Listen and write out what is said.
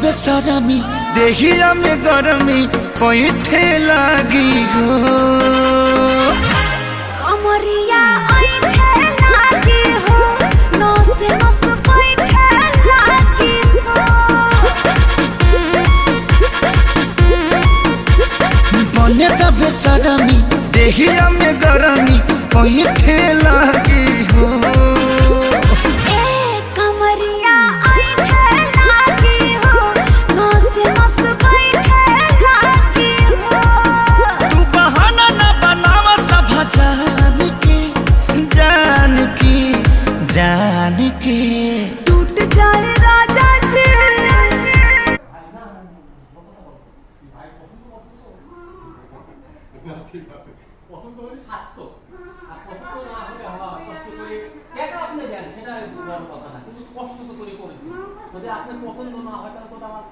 बेसरमी देहिया में गरमी पैठे लागी हो कमरिया ऐठे लागी हो नस नस बैठे लागी हो बने दा बेसरमी देहिया में गरमी पैठे लागी हो जान के टूट जाए राजा जी ঠিক আছে পছন্দ হলে স্বার্থ আর পছন্দ না হলে কষ্ট করে টাকা আপনি দেন সেটা বড় কথা না কিন্তু কষ্ট তো করে করেছি যদি আপনার পছন্দ না হয় তাহলে তো আমার